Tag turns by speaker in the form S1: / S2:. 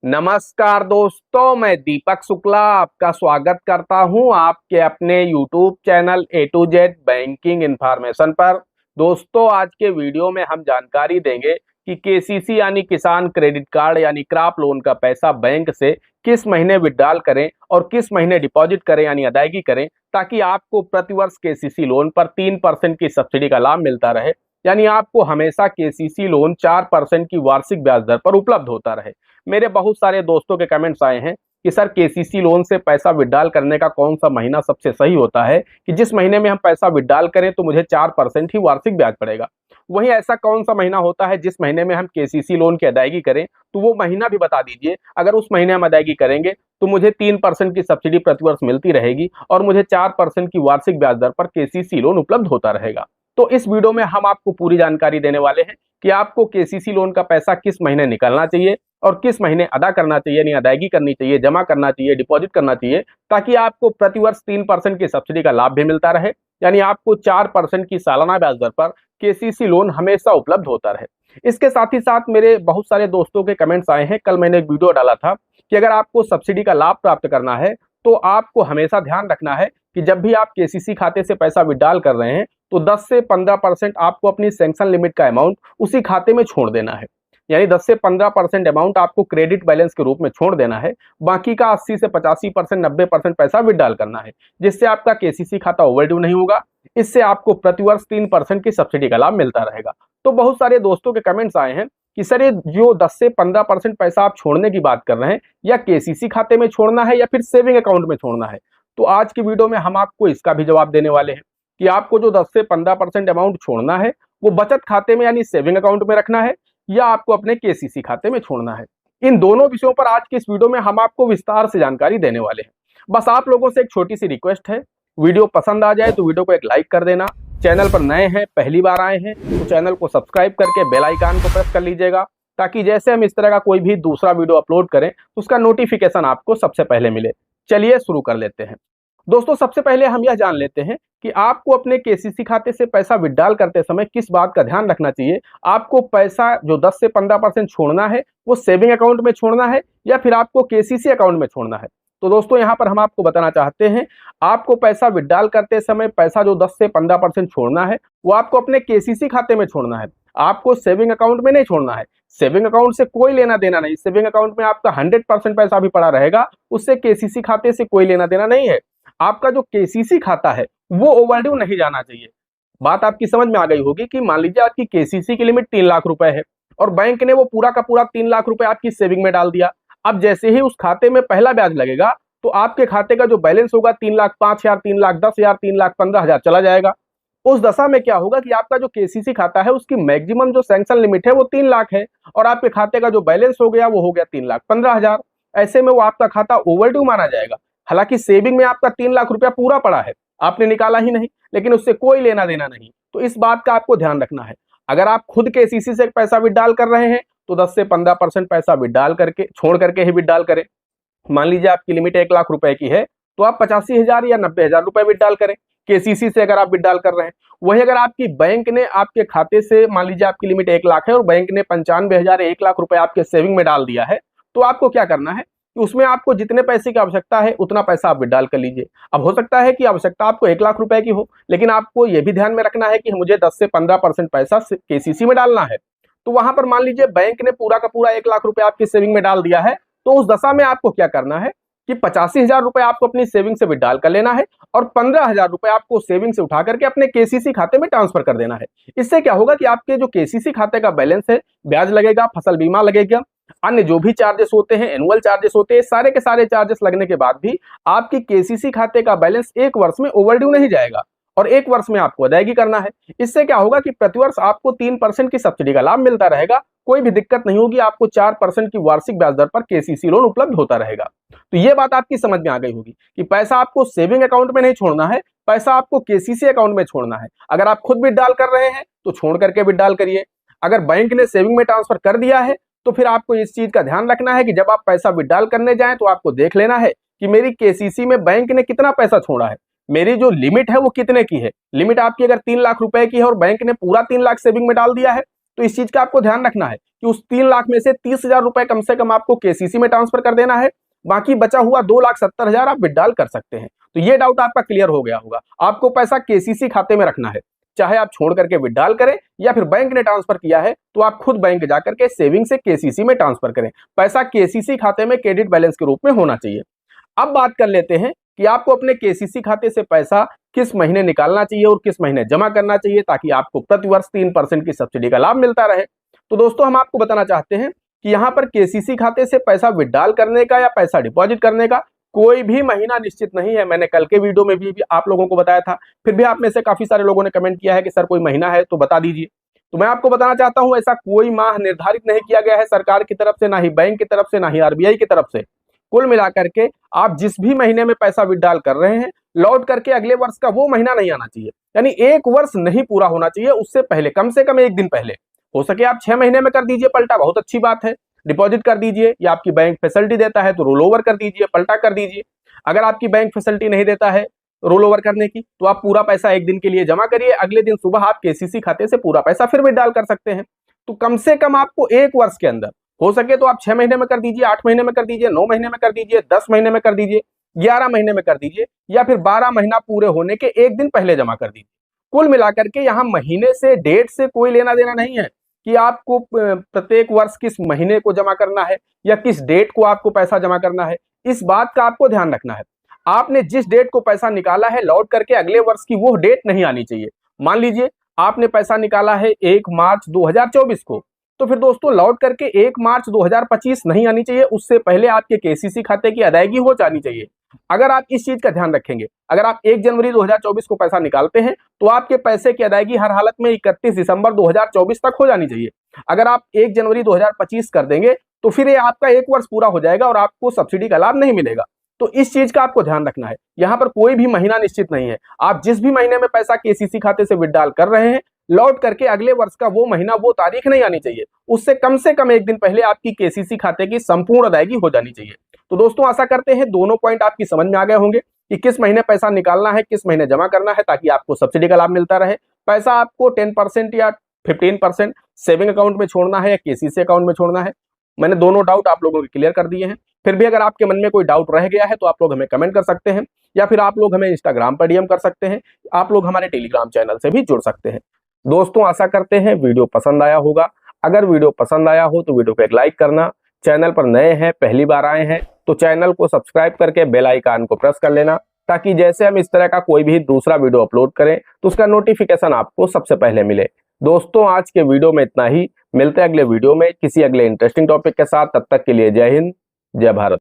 S1: नमस्कार दोस्तों, मैं दीपक शुक्ला आपका स्वागत करता हूं आपके अपने YouTube channel A to Z banking information पर। दोस्तों, आज के वीडियो में हम जानकारी देंगे कि केसीसी यानी किसान क्रेडिट कार्ड यानी क्रॉप लोन का पैसा बैंक से किस महीने विड्रॉल करें और किस महीने डिपॉजिट करें यानी अदायगी करें, ताकि आपको प्रतिवर्ष केसीसी लोन पर 3% की सब्सिडी का लाभ मिलता रहे। यानी आपको हमेशा केसीसी लोन 4% की वार्षिक ब्याज दर पर उपलब्ध होता रहे। मेरे बहुत सारे दोस्तों के कमेंट्स आए हैं कि सर, केसीसी लोन से पैसा विड्रॉल करने का कौन सा महीना सबसे सही होता है कि जिस महीने में हम पैसा विड्रॉल करें तो मुझे 4% ही वार्षिक ब्याज पड़ेगा। वहीं ऐसा कौन सा महीना होता है जिस महीने में हम केसीसी लोन की अदायगी करें, तो वो महीना भी बता दीजिए। अगर उस महीने हम अदायगी करेंगे तो मुझे 3% की सब्सिडी प्रतिवर्ष मिलती रहेगी और मुझे 4% की वार्षिक ब्याज दर पर केसीसी लोन उपलब्ध होता रहेगा। तो इस वीडियो में हम आपको पूरी जानकारी देने वाले हैं कि आपको केसीसी लोन का पैसा किस महीने निकालना चाहिए और किस महीने अदा करना चाहिए, यानी अदायगी करनी चाहिए, जमा करना चाहिए, डिपॉजिट करना चाहिए, ताकि आपको प्रतिवर्ष 3% की सब्सिडी का लाभ भी मिलता रहे। यानी आपको 4% की सालाना ब्याज दर पर केसीसी लोन हमेशा उपलब्ध होता रहे। इसके साथ ही साथ मेरे बहुत सारे दोस्तों के कमेंट्स आए हैं। कल मैंने एक वीडियो डाला था कि अगर आपको सब्सिडी का लाभ प्राप्त करना है तो आपको हमेशा ध्यान रखना है कि जब भी आप केसीसी खाते से पैसा विड्रॉल कर रहे हैं तो 10 से 15% आपको अपनी सैंक्शन लिमिट का अमाउंट उसी खाते में छोड़ देना है। यानी 10 से 15% अमाउंट आपको क्रेडिट बैलेंस के रूप में छोड़ देना है। बाकी का 80 से 85%, 90% पैसा विड्रॉल करना है, जिससे आपका केसीसी खाता ओवरड्यू नहीं होगा। इससे आपको प्रतिवर्ष 3% की सब्सिडी का लाभ मिलता रहेगा। तो बहुत सारे दोस्तों के कमेंट्स आए हैं कि सर, ये जो 10 से 15% पैसा आप छोड़ने की बात कर रहे हैं, या केसीसी खाते में छोड़ना है या फिर सेविंग अकाउंट में छोड़ना है। तो आज की वीडियो में हम आपको इसका भी जवाब देने वाले हैं कि आपको जो 10 से 15% अमाउंट छोड़ना है वो बचत खाते में यानी सेविंग अकाउंट में रखना है या आपको अपने केसीसी खाते में छोड़ना है। इन दोनों विषयों पर आज की इस वीडियो में हम आपको विस्तार से जानकारी देने वाले हैं। बस आप लोगों से एक छोटी सी रिक्वेस्ट है, वीडियो पसंद आ जाए तो वीडियो को एक लाइक कर देना। चैनल पर नए हैं, पहली बार आए हैं, तो चैनल को सब्सक्राइब करके बेल आइकन को प्रेस कर लीजिएगा, ताकि जैसे हम इस तरह का कोई भी दूसरा वीडियो अपलोड करें तो उसका नोटिफिकेशन आपको सबसे पहले मिले। चलिए शुरू कर लेते हैं। दोस्तों, सबसे पहले हम यह जान लेते हैं कि आपको अपने केसीसी खाते से पैसा विड्रॉल करते समय किस बात का ध्यान रखना चाहिए। आपको पैसा जो 10 से 15% छोड़ना है वो सेविंग अकाउंट में छोड़ना है या फिर आपको केसीसी अकाउंट में छोड़ना है। तो दोस्तों, यहाँ पर हम आपको बताना चाहते हैं, आपको पैसा विड्रॉल करते समय पैसा जो 10 से 15% छोड़ना है वो आपको अपने केसीसी खाते में छोड़ना है। आपको सेविंग अकाउंट में नहीं छोड़ना है। सेविंग अकाउंट से कोई लेना देना नहीं। सेविंग अकाउंट में आपका 100% पैसा भी पड़ा रहेगा, उससे केसीसी खाते से कोई लेना देना नहीं है। आपका जो केसीसी खाता है वो ओवरड्यू नहीं जाना चाहिए। बात आपकी समझ में आ गई होगी कि मान लीजिए आपकी केसीसी की लिमिट 3 लाख रुपए है और बैंक ने वो पूरा का पूरा 3 लाख रुपए आपकी सेविंग में डाल दिया। अब जैसे ही उस खाते में पहला ब्याज लगेगा तो आपके खाते का जो बैलेंस होगा 3,05,000, 3,10,000, 3,15,000 चला जाएगा। उस दशा में क्या होगा कि आपका जो केसीसी खाता है उसकी मैक्सिमम जो सैंक्शन लिमिट है वो 3 लाख है और आपके खाते का जो बैलेंस हो गया वो हो गया 3,15,000। ऐसे में वो आपका खाता ओवरड्यू माना जाएगा। हालांकि सेविंग में आपका 3 लाख रुपया पूरा पड़ा है, आपने निकाला ही नहीं, लेकिन उससे कोई लेना देना नहीं। तो इस बात का आपको ध्यान रखना है। अगर आप खुद केसीसी से पैसा विड्रॉल कर रहे हैं तो 10 से 15% पैसा विड्रॉल करके छोड़ करके ही विड्रॉल करें। मान लीजिए आपकी लिमिट 1 लाख रुपए की है तो आप 85,000 या 90,000 रुपए विड्रॉल करें केसीसी से, अगर आप विड्रॉल कर रहे हैं। वही अगर आपकी बैंक ने आपके खाते से, मान लीजिए आपकी लिमिट 1 लाख है और बैंक ने 95,000, 1 लाख रुपए आपके सेविंग में डाल दिया है, तो आपको क्या करना है कि उसमें आपको जितने पैसे की आवश्यकता है उतना पैसा आप विड्रॉल कर लीजिए। अब हो सकता है कि आवश्यकता आपको 1 लाख रुपए की हो, लेकिन आपको यह भी ध्यान में रखना है कि मुझे 10 से 15% पैसा केसीसी में डालना है। तो वहां पर मान लीजिए बैंक ने पूरा का पूरा 1 लाख रुपए आपकी सेविंग में डाल दिया है, तो उस दशा में आपको क्या करना है कि 85,000 रुपए आपको अपनी सेविंग से विड्रॉल कर लेना है और 15,000 रुपए आपको सेविंग से उठा करके अपने केसीसी खाते में ट्रांसफर कर देना है। इससे क्या होगा कि आपके जो केसीसी खाते का बैलेंस है, ब्याज लगेगा, फसल बीमा लगेगा, अन्य जो भी चार्जेस होते हैं, एनुअल चार्जेस होते हैं, सारे के सारे चार्जेस लगने के बाद भी आपकी केसीसी खाते का बैलेंस 1 वर्ष में ओवरड्यू नहीं जाएगा और 1 वर्ष में आपको अदायगी करना है। इससे क्या होगा कि प्रतिवर्ष आपको 3% की सब्सिडी का लाभ मिलता रहेगा। कोई भी दिक्कत नहीं होगी, आपको 4% की वार्षिक ब्याज दर पर केसीसी लोन उपलब्ध होता रहेगा। तो ये बात आपकी समझ में आ गई होगी कि पैसा आपको सेविंग अकाउंट में नहीं छोड़ना है, पैसा आपको केसीसी अकाउंट में छोड़ना है। अगर आप खुद विड्रॉल कर रहे हैं तो छोड़ करके विड्रॉल करिए। अगर बैंक ने सेविंग में ट्रांसफर कर दिया है तो फिर आपको इस चीज का ध्यान रखना है कि जब आप पैसा विड्रॉल करने जाएं तो आपको देख लेना है कि मेरी केसीसी में बैंक ने कितना पैसा छोड़ा है, मेरी जो लिमिट है वो कितने की है। लिमिट आपकी अगर 3 लाख रुपए की है और बैंक ने पूरा 3 लाख सेविंग में डाल दिया है तो इस चीज का आपको ध्यान रखना है कि उस 3 लाख में से 30,000 रुपए कम से कम आपको केसीसी में ट्रांसफर कर देना है। बाकी बचा हुआ 2,70,000 आप विड्रॉल कर सकते हैं। तो ये डाउट आपका क्लियर हो गया होगा। आपको पैसा केसीसी खाते में रखना है, चाहे आप छोड़ करके विड्रॉल करें या फिर बैंक ने ट्रांसफर किया है तो आप खुद बैंक जाकर के सेविंग से केसीसी में ट्रांसफर करें। पैसा केसीसी खाते में क्रेडिट बैलेंस के रूप में होना चाहिए। अब बात कर लेते हैं कि आपको अपने केसीसी खाते से पैसा किस महीने निकालना चाहिए और किस महीने जमा करना चाहिए ताकि आपको प्रतिवर्ष 3% की सब्सिडी का लाभ मिलता रहे। तो दोस्तों हम आपको बताना चाहते हैं कि यहाँ पर केसीसी खाते से पैसा विड्रॉल करने का या पैसा डिपॉजिट करने का कोई भी महीना निश्चित नहीं है। मैंने कल के वीडियो में भी आप लोगों को बताया था, फिर भी आप में से काफी सारे लोगों ने कमेंट किया है कि सर कोई महीना है तो बता दीजिए। तो मैं आपको बताना चाहता हूं ऐसा कोई माह निर्धारित नहीं किया गया है सरकार की तरफ से, ना ही बैंक की तरफ से, ना ही आरबीआई की तरफ से। कुल मिलाकर के आप जिस भी महीने में पैसा विड्रॉल कर रहे हैं, लौट करके अगले वर्ष का वो महीना नहीं आना चाहिए, यानी 1 वर्ष नहीं पूरा होना चाहिए उससे पहले, कम से कम 1 दिन पहले। हो सके आप 6 महीने में कर दीजिए पलटा, बहुत अच्छी बात है, डिपॉजिट कर दीजिए, या आपकी बैंक फैसिलिटी देता है तो रोल ओवर कर दीजिए, पलटा कर दीजिए। अगर आपकी बैंक फैसिलिटी नहीं देता है रोल ओवर करने की तो आप पूरा पैसा 1 दिन के लिए जमा करिए, अगले दिन सुबह आप केसीसी खाते से पूरा पैसा फिर विड्रॉल कर सकते हैं। तो कम से कम आपको 1 वर्ष के अंदर, हो सके तो आप 6 महीने में कर दीजिए, 8 महीने में कर दीजिए, 9 महीने में कर दीजिए, 10 महीने में कर दीजिए, 11 महीने में कर दीजिए, या फिर 12 महीना पूरे होने के 1 दिन पहले जमा कर दीजिए। कुल मिलाकर के यहाँ महीने से, डेट से कोई लेना देना नहीं है कि आपको प्रत्येक वर्ष किस महीने को जमा करना है या किस डेट को आपको पैसा जमा करना है। इस बात का आपको ध्यान रखना है, आपने जिस डेट को पैसा निकाला है लौट करके अगले वर्ष की वो डेट नहीं आनी चाहिए। मान लीजिए आपने पैसा निकाला है 1 मार्च 2024 को, तो फिर दोस्तों लौट करके 1 मार्च 2025 नहीं आनी चाहिए, उससे पहले आपके केसीसी खाते की अदायगी हो जानी चाहिए। अगर आप इस चीज का ध्यान रखेंगे, अगर आप 1 जनवरी 2024 को पैसा निकालते हैं तो आपके पैसे की अदायगी हर हालत में 31 दिसंबर 2024 तक हो जानी चाहिए। अगर आप 1 जनवरी 2025 कर देंगे तो फिर ये आपका 1 वर्ष पूरा हो जाएगा और आपको सब्सिडी का लाभ नहीं मिलेगा। तो इस चीज का आपको ध्यान रखना है, यहाँ पर कोई भी महीना निश्चित नहीं है। आप जिस भी महीने में पैसा केसीसी खाते से विड्रॉल कर रहे हैं, लौट करके अगले वर्ष का वो महीना, वो तारीख नहीं आनी चाहिए, उससे कम से कम 1 दिन पहले आपकी केसीसी खाते की संपूर्ण अदायगी हो जानी चाहिए। तो दोस्तों आशा करते हैं दोनों पॉइंट आपकी समझ में आ गए होंगे कि किस महीने पैसा निकालना है, किस महीने जमा करना है ताकि आपको सब्सिडी का लाभ मिलता रहे। पैसा आपको 10% या 15% सेविंग अकाउंट में छोड़ना है या केसीसी अकाउंट में छोड़ना है। मैंने दोनों डाउट आप लोगों के क्लियर कर दिए हैं। फिर भी अगर आपके मन में कोई डाउट रह गया है तो आप लोग हमें कमेंट कर सकते हैं, या फिर आप लोग हमें इंस्टाग्राम पर डीएम कर सकते हैं, आप लोग हमारे टेलीग्राम चैनल से भी जुड़ सकते हैं। दोस्तों आशा करते हैं वीडियो पसंद आया होगा। अगर वीडियो पसंद आया हो तो वीडियो को एक लाइक करना, चैनल पर नए हैं, पहली बार आए हैं तो चैनल को सब्सक्राइब करके बेल आइकन को प्रेस कर लेना, ताकि जैसे हम इस तरह का कोई भी दूसरा वीडियो अपलोड करें तो उसका नोटिफिकेशन आपको सबसे पहले मिले। दोस्तों आज के वीडियो में इतना ही, मिलते हैं अगले वीडियो में किसी अगले इंटरेस्टिंग टॉपिक के साथ। तब तक के लिए जय हिंद, जय भारत।